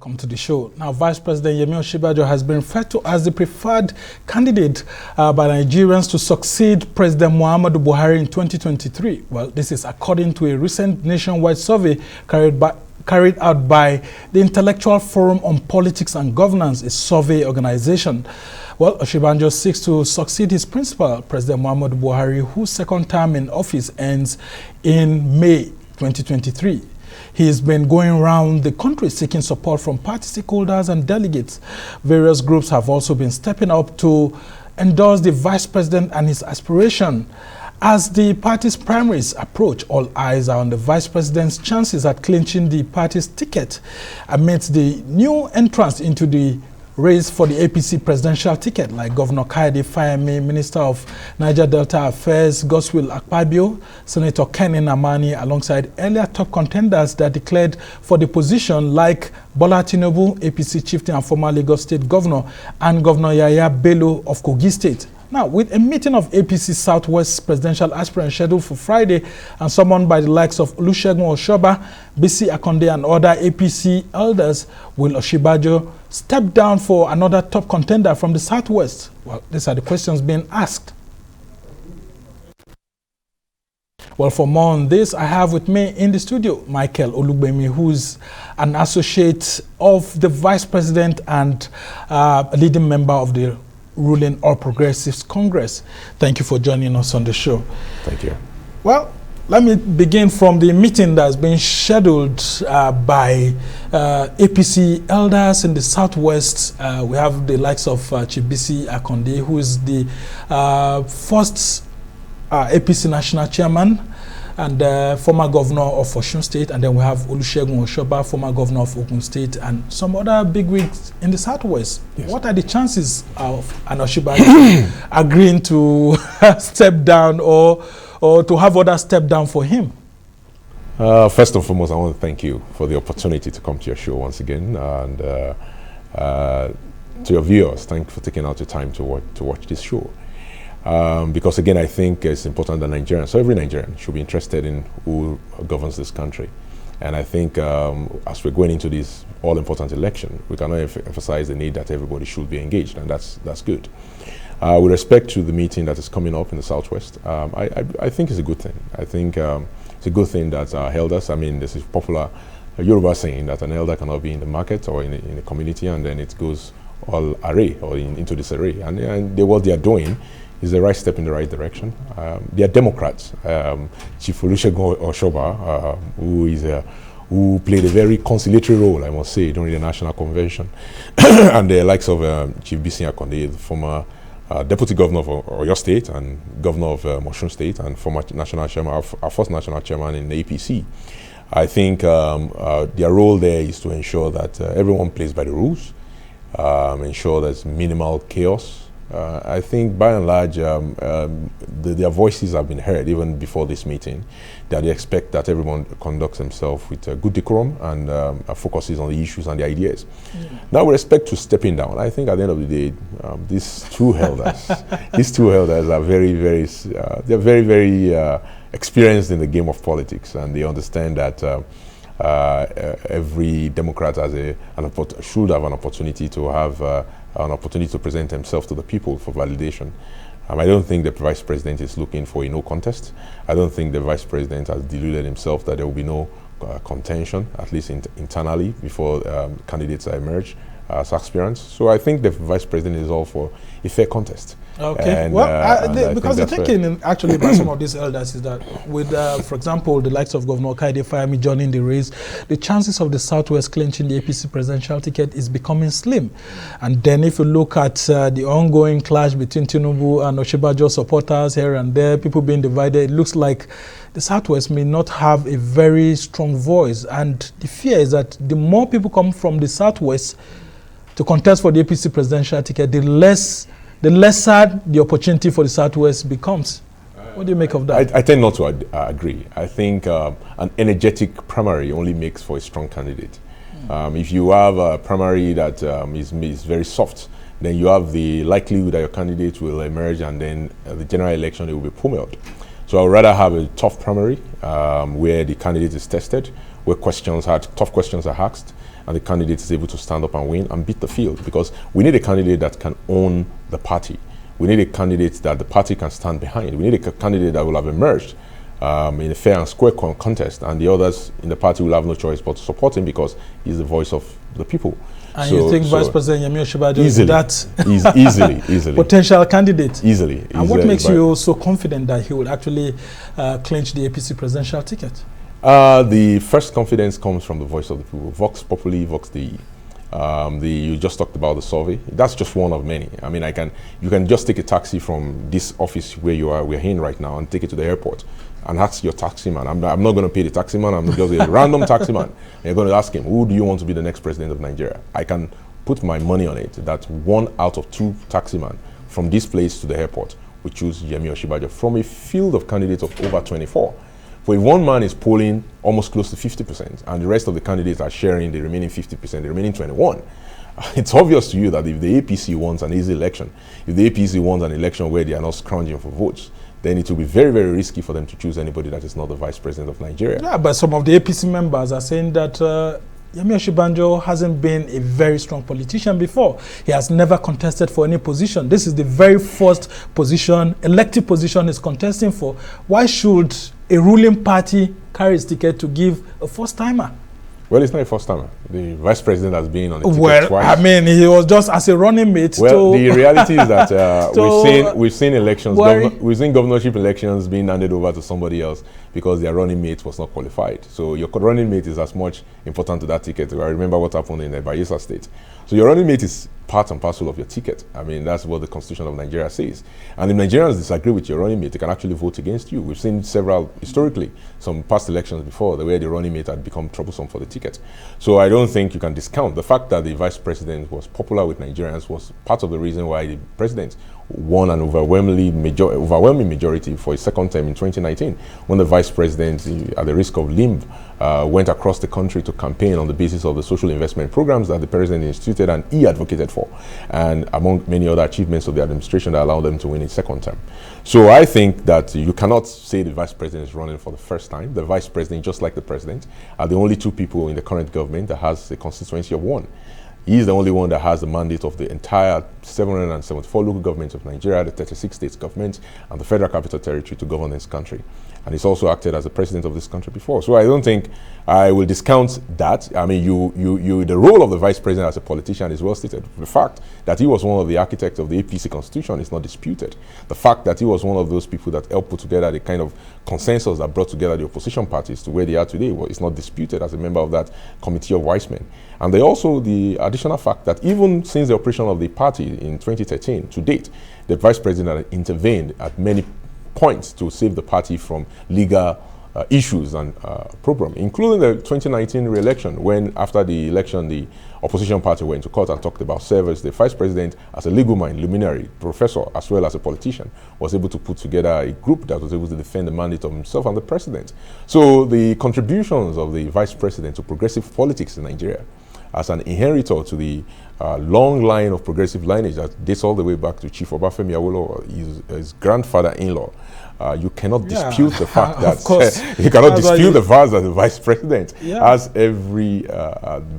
Welcome to the show. Now, Vice President Osinbajo has been referred to as the preferred candidate by Nigerians to succeed President Muhammadu Buhari in 2023. Well, this is according to a recent nationwide survey carried out by the Intellectual Forum on Politics and Governance, a survey organization. Well, Osinbajo seeks to succeed his principal, President Muhammadu Buhari, whose second term in office ends in May 2023. He has been going around the country seeking support from party stakeholders and delegates. Various groups have also been stepping up to endorse the vice president and his aspiration. As the party's primaries approach, all eyes are on the vice president's chances at clinching the party's ticket amidst the new entrants into the race for the APC presidential ticket, like Governor Kayode Fayemi, Minister of Niger Delta Affairs, Godswill Akpabio, Senator Kenny Namani, alongside earlier top contenders that declared for the position, like Bola Tinubu, APC chieftain and former Lagos State Governor, and Governor Yaya Bello of Kogi State. Now, with a meeting of APC Southwest presidential aspirants scheduled for Friday and summoned by the likes of Olusegun Osinbajo, BC Akonde, and other APC elders, will Osinbajo step down for another top contender from the Southwest? Well, these are the questions being asked. Well, for more on this, I have with me in the studio Micheal Olugbemi, who's an associate of the Vice President and a leading member of the ruling All Progressives Congress. Thank you for joining us on the show. Thank you. Well, let me begin from the meeting that's been scheduled by APC elders in the Southwest. We have the likes of Chief BC Akonde, who is the first APC national chairman and former governor of Osun State, and then we have Olusegun Osinbajo, former governor of Ogun State, and some other bigwigs in the Southwest. Yes. What are the chances of an Osinbajo agreeing to step down or to have others step down for him? First and foremost, I want to thank you for the opportunity to come to your show once again, and to your viewers, thank you for taking out your time to watch this show. Because again, I think it's important that Nigerians, so every Nigerian should be interested in who governs this country. And I think as we're going into this all-important election, we cannot emphasize the need that everybody should be engaged, and that's good. With respect to the meeting that is coming up in the Southwest, I think it's a good thing. I think it's a good thing that our elders, I mean, this is popular Yoruba saying that an elder cannot be in the market or in a community and then it goes all array or into disarray. And what they are doing is the right step in the right direction. They are Democrats. Chief Olusegun Osinbajo, who played a very conciliatory role, I must say, during the National Convention, and the likes of Chief BC Akonde, the former Deputy Governor of Oyo State and Governor of Osun State, and former National Chairman, our first National Chairman in the APC. I think their role there is to ensure that everyone plays by the rules, ensure there's minimal chaos. I think by and large their voices have been heard even before this meeting, that they expect that everyone conducts themselves with good decorum and focuses on the issues and the ideas. Now, with respect to stepping down, I think at the end of the day, these two elders are they're very experienced in the game of politics, and they understand that every Democrat has should have an opportunity to have an opportunity to present himself to the people for validation. I don't think the Vice President is looking for a no contest. I don't think the Vice President has deluded himself that there will be no contention, at least internally, before candidates emerge as aspirants. So I think the Vice President is all for a fair contest. Okay. And, because the thinking actually by some of these elders is that with, for example, the likes of Governor Kayode Fayemi joining the race, the chances of the Southwest clinching the APC presidential ticket is becoming slim. And then if you look at the ongoing clash between Tinubu and Osinbajo supporters here and there, people being divided, it looks like the Southwest may not have a very strong voice. And the fear is that the more people come from the Southwest to contest for the APC presidential ticket, the lesser the opportunity for the Southwest becomes. What do you make of that? I tend not to agree. I think an energetic primary only makes for a strong candidate. If you have a primary that is very soft, then you have the likelihood that your candidate will emerge, and then the general election it will be pummeled. So I would rather have a tough primary where the candidate is tested, where tough questions are asked, and the candidate is able to stand up and win and beat the field, because we need a candidate that can own the party. We need a candidate that the party can stand behind. We need a candidate that will have emerged in a fair and square contest, and the others in the party will have no choice but to support him because he's the voice of the people. And you think Vice President Yemi Osinbajo is that easily potential candidate? Easily. And what makes you so confident that he will actually clinch the APC presidential ticket? The first confidence comes from the voice of the people. Vox Populi, Vox Dei. You just talked about the survey. That's just one of many. I mean, you can just take a taxi from this office where we're in right now, and take it to the airport and ask your taxi man. I'm not going to pay the taxi man. I'm just a random taxi man. And you're going to ask him, who do you want to be the next president of Nigeria? I can put my money on it that 1 out of 2 taxi men from this place to the airport will choose Yemi Osinbajo from a field of candidates of over 24. For if one man is polling almost close to 50%, and the rest of the candidates are sharing the remaining 50%, the remaining 21%, it's obvious to you that if the APC wants an easy election, if the APC wants an election where they are not scrounging for votes, then it will be very, very risky for them to choose anybody that is not the Vice President of Nigeria. Yeah, but some of the APC members are saying that Yemi Osinbajo hasn't been a very strong politician before. He has never contested for any position. This is the very first position, elective position he's contesting for. Why should a ruling party carry his ticket to give a first-timer? Well, it's not a first-timer. The Vice President has been on the ticket twice. I mean, he was just as a running mate. Well, the reality is that we've seen elections, we've seen governorship elections being handed over to somebody else because their running mate was not qualified. So your running mate is as much important to that ticket. I remember what happened in the Bayelsa State. So your running mate is part and parcel of your ticket. I mean, that's what the Constitution of Nigeria says. And if Nigerians disagree with your running mate, they can actually vote against you. We've seen several, historically, some past elections before, where the running mate had become troublesome for the ticket. So I don't think you can discount the fact that the Vice President was popular with Nigerians was part of the reason why the President won an overwhelming majority for his second term in 2019, when the Vice President, at the risk of limb, went across the country to campaign on the basis of the social investment programs that the President instituted and he advocated for, and among many other achievements of the administration that allowed them to win his second term. So I think that you cannot say the Vice President is running for the first time. The Vice President, just like the President, are the only 2 people in the current government that has a constituency of 1. He's the only one that has the mandate of the entire 774 local governments of Nigeria, the 36 states governments, and the Federal Capital Territory to govern this country. And he's also acted as the president of this country before. So I don't think I will discount that. I mean, the role of the Vice President as a politician is well stated. The fact that he was one of the architects of the APC Constitution is not disputed. The fact that he was one of those people that helped put together the kind of consensus that brought together the opposition parties to where they are today is not disputed as a member of that committee of wise men. And the additional fact that even since the operation of the party in 2013 to date, the Vice President intervened at many points to save the party from legal issues and problem, including the 2019 re-election, when after the election the opposition party went to court and talked about service. The Vice President, as a legal mind, luminary, professor, as well as a politician, was able to put together a group that was able to defend the mandate of himself and the President. So the contributions of the Vice President to progressive politics in Nigeria as an inheritor to the long line of progressive lineage that dates all the way back to Chief Obafemi Awolowo, his grandfather-in-law. You cannot dispute the fact that you cannot dispute the fact that the Vice President has every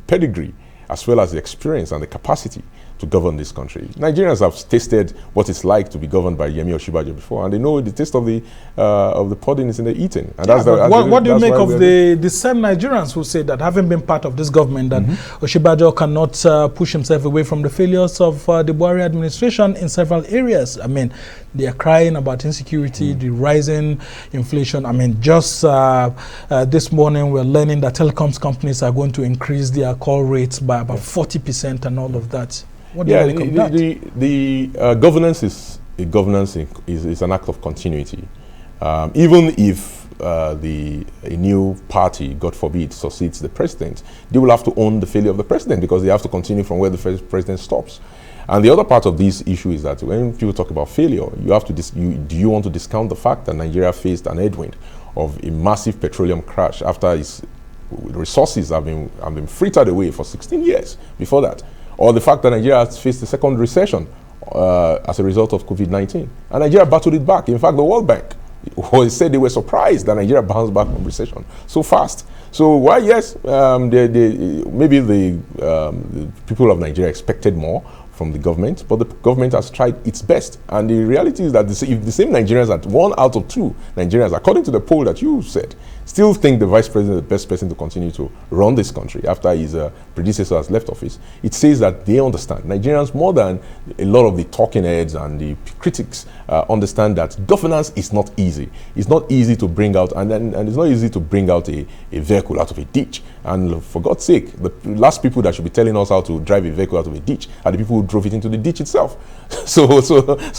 pedigree as well as the experience and the capacity to govern this country. Nigerians have tasted what it's like to be governed by Yemi Osinbajo before, and they know the taste of the pudding is in the eating. And what do you make of the same Nigerians who say that, having been part of this government, that Osinbajo cannot push himself away from the failures of the Buhari administration in several areas? I mean, they are crying about insecurity, the rising inflation. I mean, just this morning we're learning that telecoms companies are going to increase their call rates by about 40% and all of that. What do you make of that? The governance is an act of continuity. Even if a new party, God forbid, succeeds the president, they will have to own the failure of the president because they have to continue from where the president stops. And the other part of this issue is that when people talk about failure, you have to do you want to discount the fact that Nigeria faced an headwind of a massive petroleum crash after its resources have been frittered away for 16 years before that? Or the fact that Nigeria has faced a second recession as a result of COVID-19. And Nigeria battled it back. In fact, the World Bank said they were surprised that Nigeria bounced back from recession so fast. So why, yes, maybe the people of Nigeria expected more from the government, but the government has tried its best. And the reality is that if the same Nigerians, that 1 out of 2 Nigerians, according to the poll that you said, still think the vice president is the best person to continue to run this country after his predecessor has left office, it says that they understand. Nigerians, more than a lot of the talking heads and the critics, understand that governance is not easy. It's not easy to bring out, and it's not easy to bring out a vehicle out of a ditch. And for God's sake, the last people that should be telling us how to drive a vehicle out of a ditch are the people who drove it into the ditch itself. So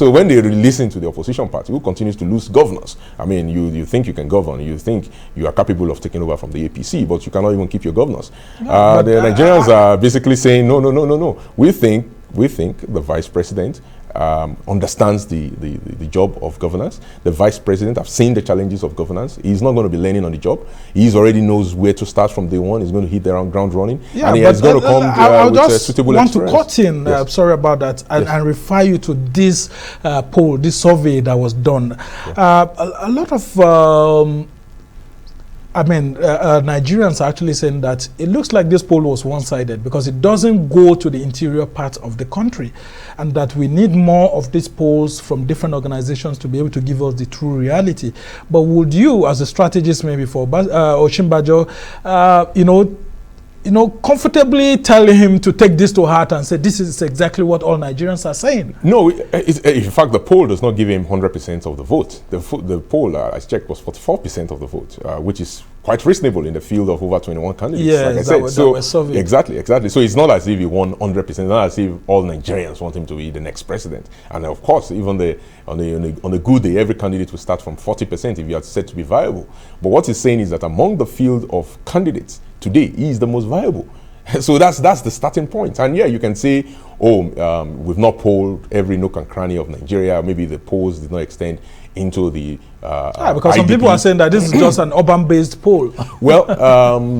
when they listen to the opposition party, who continues to lose governors, I mean, you think you can govern, you think you are capable of taking over from the APC, but you cannot even keep your governors. The Nigerians are basically saying, no. We think the vice president understands the job of governance. The vice president have seen the challenges of governance. He's not going to be learning on the job. He already knows where to start from day one. He's going to hit the ground running. Yeah, and he is going to come with a suitable experience. I want to cut in, yes. Sorry about that, and refer you to this poll, this survey that was done. A lot of Nigerians are actually saying that it looks like this poll was one-sided because it doesn't go to the interior part of the country, and that we need more of these polls from different organizations to be able to give us the true reality. But would you, as a strategist maybe for Osinbajo, comfortably tell him to take this to heart and say this is exactly what all Nigerians are saying? No, in fact, the poll does not give him 100% of the vote. The poll, I checked, was 44% of the vote, which is quite reasonable in the field of over 21 candidates. Yes, like I said. Exactly. So it's not as if he won 100%. It's not as if all Nigerians want him to be the next president. And of course, even on a good day, every candidate will start from 40% if you are said to be viable. But what he's saying is that among the field of candidates today, he is the most viable. So that's the starting point. And yeah, you can say, we've not polled every nook and cranny of Nigeria. Maybe the polls did not extend into the because some people are saying that this is just an urban-based poll. Well,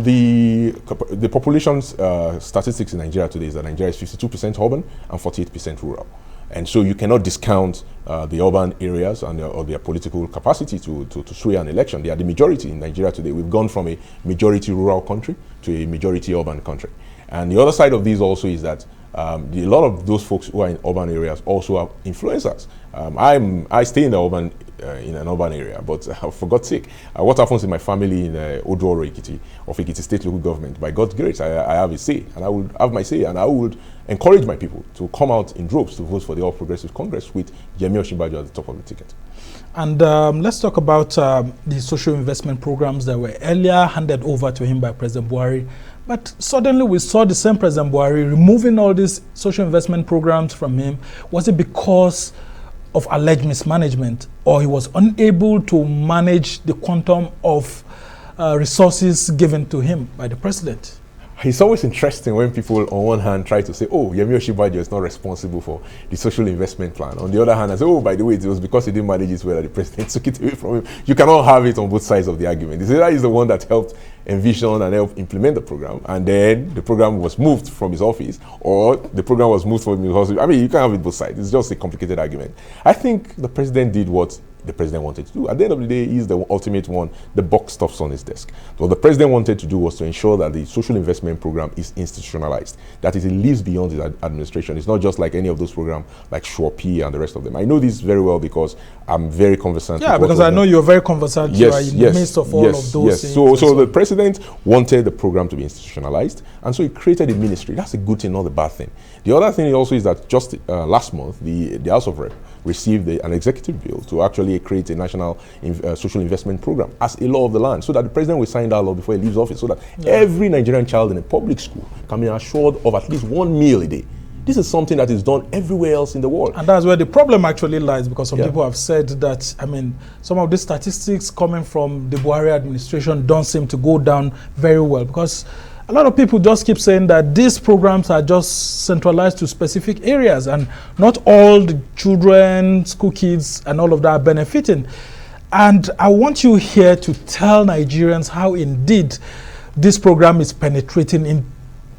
the population statistics in Nigeria today is that Nigeria is 52% urban and 48% rural. And so you cannot discount the urban areas and or their political capacity to sway an election. They are the majority in Nigeria today. We've gone from a majority rural country to a majority urban country. And the other side of this also is that a lot of those folks who are in urban areas also are influencers. I stay in an urban area, but for God's sake, what happens in my family in Oduoro Ekiti of Ekiti State Local Government, by God's grace, I have a say, and I will have my say, and I would encourage my people to come out in droves to vote for the All Progressive Congress with Micheal Osinbajo at the top of the ticket. And let's talk about the social investment programs that were earlier handed over to him by President Buhari. But suddenly we saw the same President Buhari removing all these social investment programs from him. Was it because of alleged mismanagement, or he was unable to manage the quantum of resources given to him by the president? It's always interesting when people on one hand try to say, Micheal Osinbajo is not responsible for the social investment plan. On the other hand, I say, by the way, it was because he didn't manage it well that the president took it away from him. You cannot have it on both sides of the argument. He's the one that helped envision and help implement the program, and then the program was moved from his office, or the program was moved from his office. I mean, you can't have it both sides. It's just a complicated argument. I think the president did what the president wanted to do. At the end of the day, he's the ultimate one. The buck stops on his desk. What the president wanted to do was to ensure that the social investment program is institutionalized, that it lives beyond his administration. It's not just like any of those programs like Shorpi and the rest of them. I know this very well because I'm very conversant. Yeah, because I know you're very conversant. You are in the midst of all of those things. So the president wanted the program to be institutionalized, and so he created a ministry. That's a good thing, not a bad thing. The other thing also is that just last month, the House of Rep received an executive bill to actually create a national social investment program as a law of the land, so that the president will sign that law before he leaves office, so that every Nigerian child in a public school can be assured of at least one meal a day. This is something that is done everywhere else in the world. And that's where the problem actually lies, because some people have said that, I mean, some of the statistics coming from the Buhari administration don't seem to go down very well, because a lot of people just keep saying that these programs are just centralized to specific areas and not all the children, school kids and all of that are benefiting. And I want you here to tell Nigerians how indeed this program is penetrating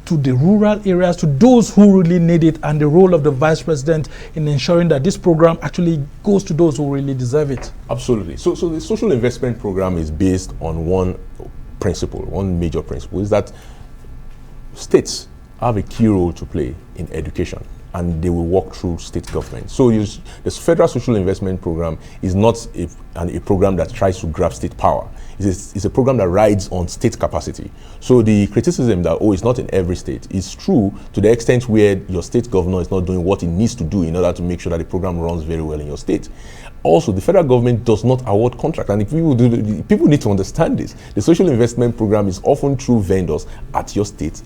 to the rural areas, to those who really need it, and the role of the vice president in ensuring that this program actually goes to those who really deserve it? Absolutely. So the social investment program is based on one principle, one major principle, is that states have a key role to play in education, and they will work through state government. So the federal social investment program is not a program that tries to grab state power. It's a program that rides on state capacity. So the criticism that, it's not in every state, is true to the extent where your state governor is not doing what it needs to do in order to make sure that the program runs very well in your state. Also, the federal government does not award contract, and if people need to understand this. The social investment program is often through vendors at your state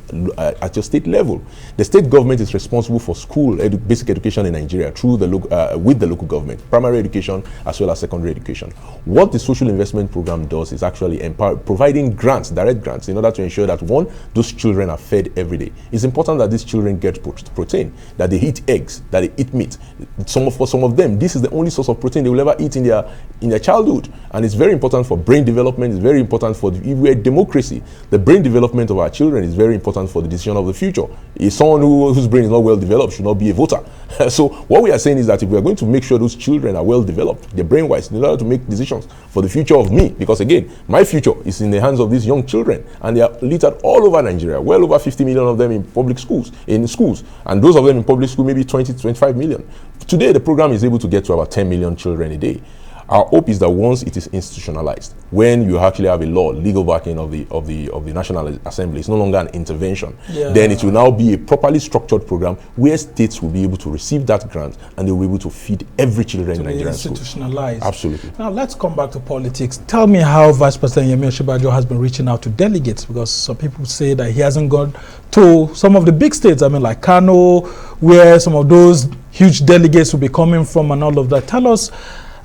level. The state government is responsible for school basic education in Nigeria through with the local government, primary education as well as secondary education. What the social investment program does is actually providing grants, direct grants, in order to ensure that, one, those children are fed every day. It's important that these children get protein, that they eat eggs, that they eat meat. For some of them, this is the only source of protein they will ever eat in their childhood, and it's very important for brain development. It's very important for if we're a democracy. The brain development of our children is very important for the decision of the future. If someone whose brain is not well developed should not be a voter. So what we are saying is that if we are going to make sure those children are well developed, they're brain-wise, in order to make decisions for the future of me, because again, my future is in the hands of these young children, and they are littered all over Nigeria, well over 50 million of them in public schools, and those of them in public school maybe 20 to 25 million. Today, the program is able to get to about 10 million children a day. Our hope is that once it is institutionalized, when you actually have a law, legal backing of the National Assembly, it's no longer an intervention, then it will now be a properly structured program where states will be able to receive that grant, and they will be able to feed every children in Nigerian schools. Institutionalized. Absolutely. Now let's come back to politics. Tell me how Vice President Yemi Osinbajo has been reaching out to delegates, because some people say that he hasn't gone to some of the big states, like Kano, where some of those huge delegates will be coming from and all of that. Tell us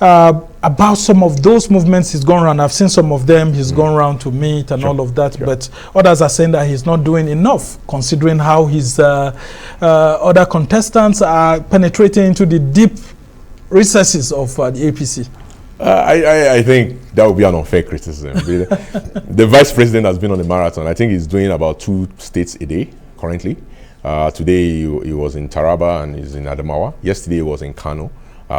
about some of those movements he's gone around. I've seen some of them. He's gone around to meet and all of that, but others are saying that he's not doing enough, considering how his other contestants are penetrating into the deep recesses of the APC. I think that would be an unfair criticism. The vice president has been on a marathon. I think he's doing about 2 states a day currently. Today he was in Taraba and he's in Adamawa. Yesterday he was in Kano.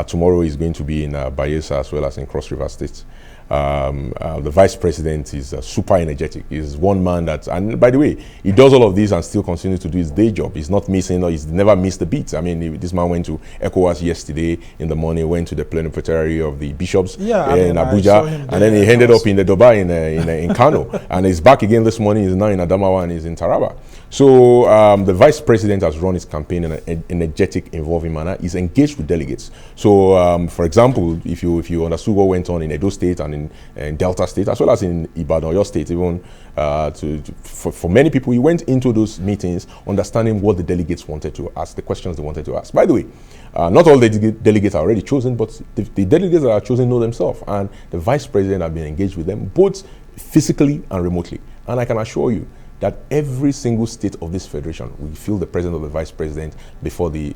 Tomorrow he's going to be in Bayelsa as well as in Cross River State. The vice president is super energetic. He's one man that, and by the way, he does all of this and still continues to do his day job. He's not missing, or he's never missed the beat. I mean, this man went to ECOWAS yesterday in the morning, went to the plenipotentiary of the bishops in Abuja, and then he ended up in the Dubai in Kano, and he's back again this morning. He's now in Adamawa and he's in Taraba. So the vice president has run his campaign in an energetic, involving manner. He's engaged with delegates. So, for example, if you understood what went on in Edo State and in Delta State, as well as in Ibadan, your state, even for many people, he went into those meetings understanding what the delegates wanted to ask, the questions they wanted to ask. By the way, not all the delegates are already chosen, but the delegates that are chosen know themselves, and the vice president have been engaged with them both physically and remotely. And I can assure you that every single state of this federation will feel the presence of the vice president before the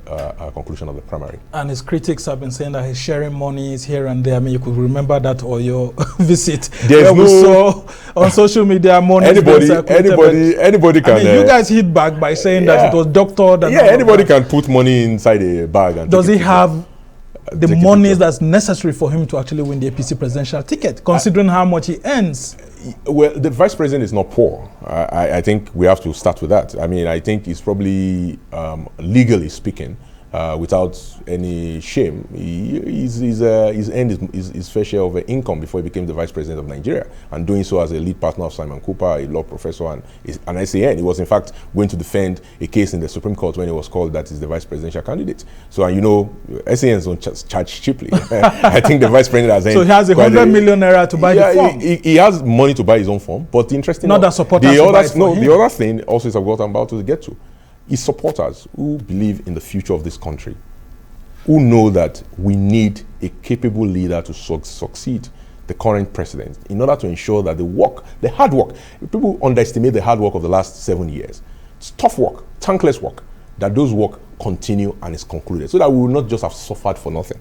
conclusion of the primary. And his critics have been saying that he's sharing monies here and there. I mean, you could remember that or your visit. There's we saw on social media money. Anybody can. I mean, you guys hit back by saying that it was doctored. And anybody can put money inside a bag. And does he have the money that's necessary for him to actually win the APC presidential ticket, considering how much he earns? Well, the vice president is not poor. I think we have to start with that. I mean, I think he's probably, legally speaking, without any shame, he's earned his fair share of income before he became the vice president of Nigeria, and doing so as a lead partner of Simon Cooper, a law professor, and an SAN. He was in fact going to defend a case in the Supreme Court when he was called that is the vice presidential candidate. So, and you know, SANs don't charge cheaply. I think the vice president has earned. So he has 100 million naira to buy the form. He has money to buy his own form, but interesting. Not that supporters. The other thing also is what I'm about to get to. Is supporters who believe in the future of this country, who know that we need a capable leader to succeed the current president in order to ensure that the hard work, people underestimate the hard work of the last 7 years. It's tough work, thankless work, that those work continue and is concluded, so that we will not just have suffered for nothing.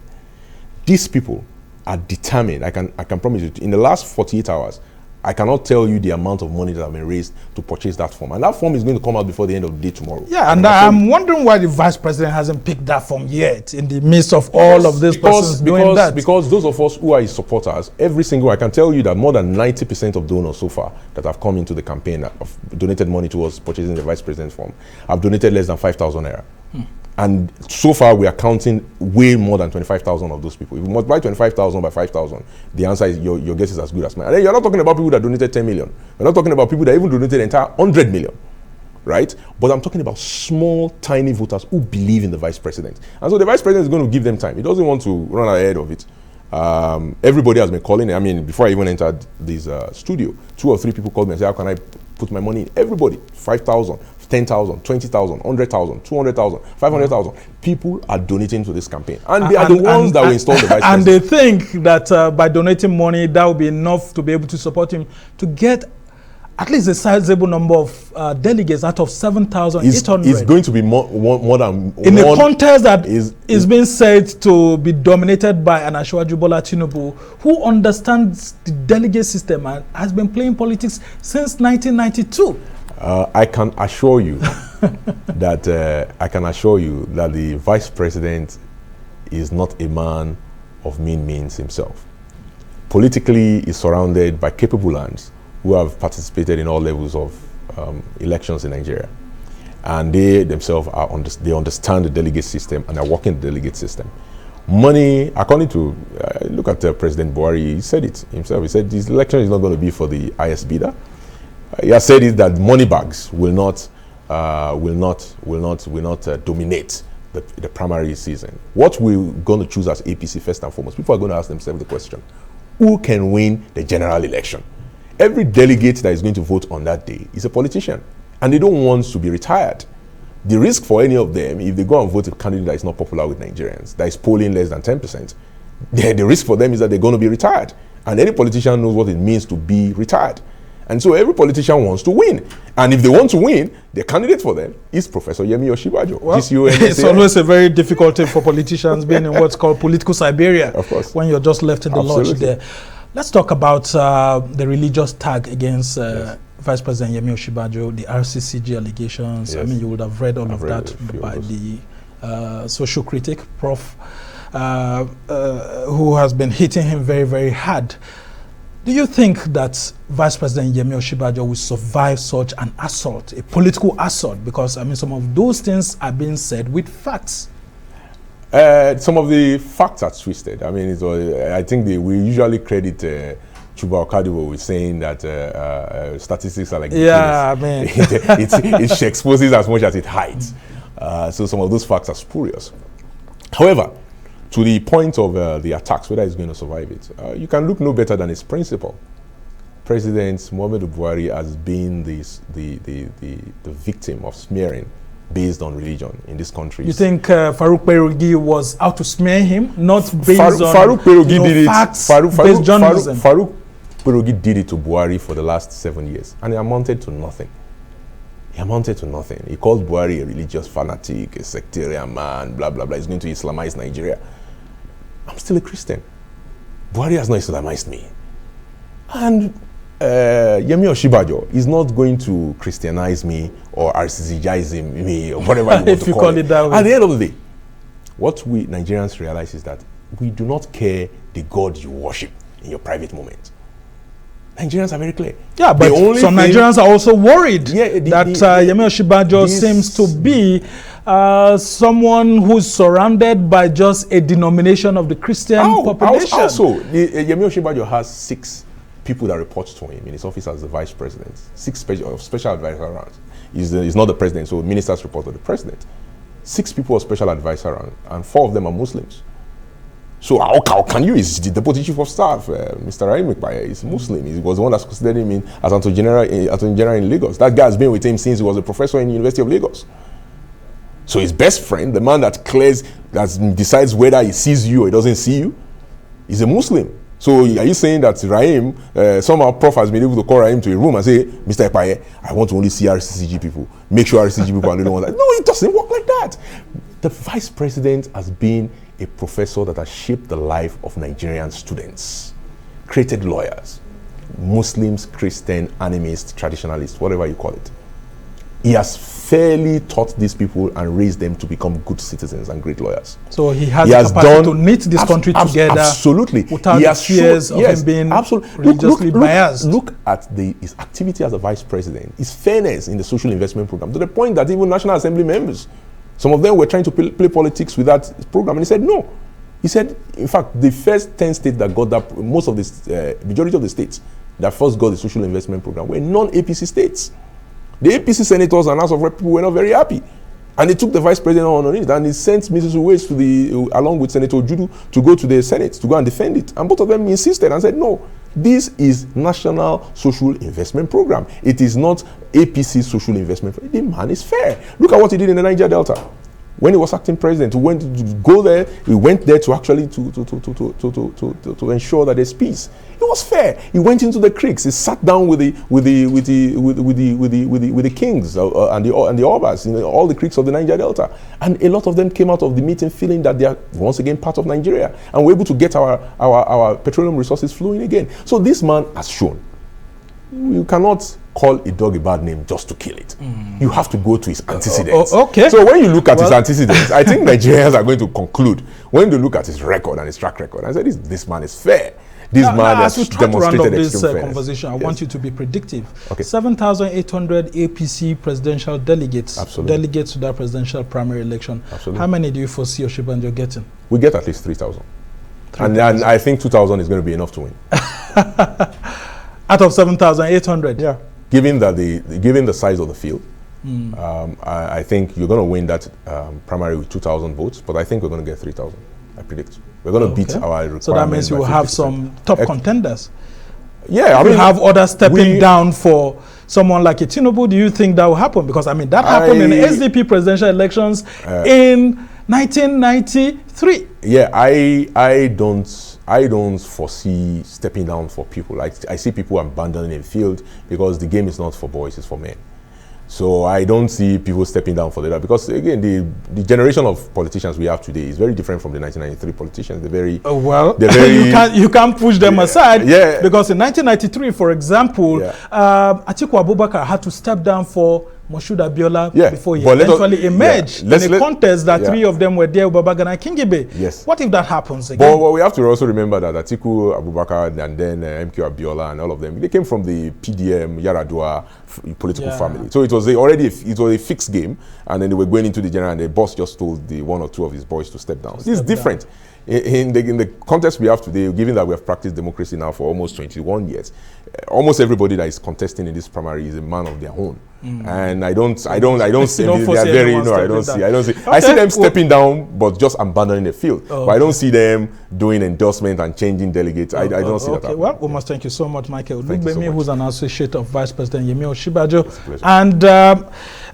These people are determined. I can promise you, in the last 48 hours, I cannot tell you the amount of money that have been raised to purchase that form. And that form is going to come out before the end of the day tomorrow. Yeah, and I'm wondering why the vice president hasn't picked that form yet in the midst of all of these persons doing that. Because those of us who are his supporters, I can tell you that more than 90% of donors so far that have come into the campaign have donated money towards purchasing the vice president form. Have donated less than 5,000 naira. And so far, we are counting way more than 25,000 of those people. If you multiply 25,000 by 5,000, the answer is your guess is as good as mine. And then you're not talking about people that donated 10 million. We're not talking about people that even donated the entire 100 million, right? But I'm talking about small, tiny voters who believe in the vice president. And so the vice president is going to give them time. He doesn't want to run ahead of it. Everybody has been calling. I mean, before I even entered this studio, 2 or 3 people called me and said, how can I put my money in? Everybody, 5,000. 10,000, 20,000, 100,000, 200,000, 500,000 people are donating to this campaign. And they are the ones that will install the vice president. And they think that by donating money, that will be enough to be able to support him to get at least a sizable number of delegates out of 7,800. It's going to be more than in a contest that is being said to be dominated by an Asiwaju Bola Tinubu, who understands the delegate system and has been playing politics since 1992. I can assure you that the vice president is not a man of mean means himself. Politically, he's surrounded by capable hands who have participated in all levels of elections in Nigeria, and they themselves they understand the delegate system and are working the delegate system. Money, according to look at President Buhari, he said it himself. He said this election is not going to be for the highest bidder. He has said it that Moneybags will not dominate the primary season. What we're going to choose as APC first and foremost, people are going to ask themselves the question: who can win the general election? Every delegate that is going to vote on that day is a politician, and they don't want to be retired. The risk for any of them, if they go and vote a candidate that is not popular with Nigerians, that is polling less than 10%, the risk for them is that they're going to be retired. And any politician knows what it means to be retired. And so every politician wants to win. And if they want to win, the candidate for them is Professor Yemi Osinbajo. Well, it's always a very difficult thing for politicians being in what's called political Siberia. Of course. When you're just left in the lodge there. Let's talk about the religious tag against Vice President Yemi Osinbajo, the RCCG allegations. Yes. I mean, you would have read all of that by the social critic, Prof, who has been hitting him very, very hard. Do you think that Vice President Yemi Osinbajo will survive such an assault, a political assault? Because, I mean, some of those things are being said with facts. Some of the facts are twisted. I mean, I think we usually credit Chuba Okadiwo with saying that statistics are like I mean, it exposes as much as it hides. So some of those facts are spurious. However, to the point of the attacks, whether he's going to survive it, you can look no better than his principal. President Muhammadu Buhari has been the victim of smearing based on religion in this country. You think Farouk Perogi was out to smear him, not based on Farouk Perogi did facts-based journalism? Farouk Perogi did it to Buhari for the last 7 years, and it amounted to nothing. He amounted to nothing. He called Buhari a religious fanatic, a sectarian man, blah, blah, blah. He's going to Islamize Nigeria. I'm still a Christian. Buhari has not Islamized me. And Yemi Osinbajo is not going to Christianize me or RCCize me or whatever you want to call it. That way. At the end of the day, what we Nigerians realize is that we do not care the God you worship in your private moment. Nigerians are very clear. Yeah, but some Nigerians are also worried that Yemi Osinbajo seems to be someone who's surrounded by just a denomination of the Christian population. Also, Yemi Osinbajo has 6 people that report to him in his office as the vice president. 6 special advisors around. He's not the president, so ministers report to the president. 6 people are special advisors around, and 4 of them are Muslims. So how can you? He's the deputy chief of staff, Mr. Rahim Ikpaye, is Muslim. He was the one that's considered him as Attorney General in Lagos. That guy has been with him since he was a professor in the University of Lagos. So his best friend, the man that decides whether he sees you or he doesn't see you, is a Muslim. So are you saying that Rahim, somehow Prof has been able to call Rahim to a room and say, Mr. Ikpaye, I want to only see RCCG people. Make sure RCCG people are the one that. No, it doesn't work like that. The vice president has been a professor that has shaped the life of Nigerian students, created lawyers, Muslims, Christian, animists, traditionalists, whatever you call it. He has fairly taught these people and raised them to become good citizens and great lawyers. So he has the capacity to knit this country together. Absolutely. Without the fears of him being religiously biased. Look at his activity as a vice president, his fairness in the social investment program, to the point that even National Assembly members, some of them were trying to play politics with that program, and he said no. He said, in fact, the first 10 states that got that, majority of the states that first got the social investment program were non-APC states. The APC senators and House of Rep people were not very happy. And they took the vice president on it, and he sent Mrs. Uwais along with Senator Judu to go to the Senate to go and defend it. And both of them insisted and said, no, this is National Social Investment Program. It is not APC Social Investment Program. The man is fair. Look at what he did in the Niger Delta. When he was acting president, he went to go there. He went there to actually to ensure that there's peace. It was fair. He went into the creeks. He sat down with the kings and the Obas in all the creeks of the Niger Delta, and a lot of them came out of the meeting feeling that they are once again part of Nigeria, and we're able to get our petroleum resources flowing again. So this man has shown. You cannot call a dog a bad name just to kill it. You have to go to his antecedents. Okay. So when you look at his antecedents, I think Nigerians are going to conclude when they look at his record and his track record and say, this man is fair. This man has demonstrated extreme fairness. Conversation, I want you to be predictive. Okay. 7,800 APC presidential delegates. Absolutely. Delegates to that presidential primary election. Absolutely. How many do you foresee Osinbajo getting? We get at least 3,000. And I think 2,000 is going to be enough to win. Out of 7,800? Yeah. Given the size of the field, I think you're going to win that primary with 2,000 votes, but I think we're going to get 3,000. I predict. We're going to beat our requirement. So that means you will have some top contenders. Yeah, I mean, you have others stepping down for someone like Tinubu. Do you think that will happen? Because I mean, that happened in the SDP presidential elections in 1993. Yeah, I don't foresee stepping down for people. I see people abandoning the field because the game is not for boys, it's for men. So I don't see people stepping down for that, because again, the generation of politicians we have today is very different from the 1993 politicians. They're very you can't push them aside. Yeah. Because in 1993, for example, Atiku Abubakar had to step down for Moshood Abiola before he eventually emerged in a contest that three of them were there, Babagana and Kingibe. Yes. What if that happens again? But we have to also remember that Atiku Abubakar and then MQ Abiola and all of them, they came from the PDM, Yaradua political family. So it was a fixed game, and then they were going into the general, and the boss just told the one or two of his boys to step down. This is different. In the context we have today, given that we have practiced democracy now for almost 21 years, almost everybody that is contesting in this primary is a man of their own. And I don't see I see them stepping down, but just abandoning the field. But I don't see them doing endorsement and changing delegates. I don't see that. Well, we must thank you so much, Micheal Olugbemi, who's an associate of Vice President Yemi Osinbajo, and a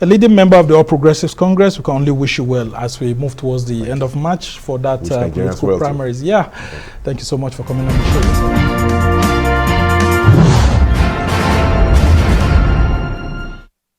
leading member of the All Progressives Congress. We can only wish you well as we move towards the end of March for that political primaries. Thank you so much for coming on the show.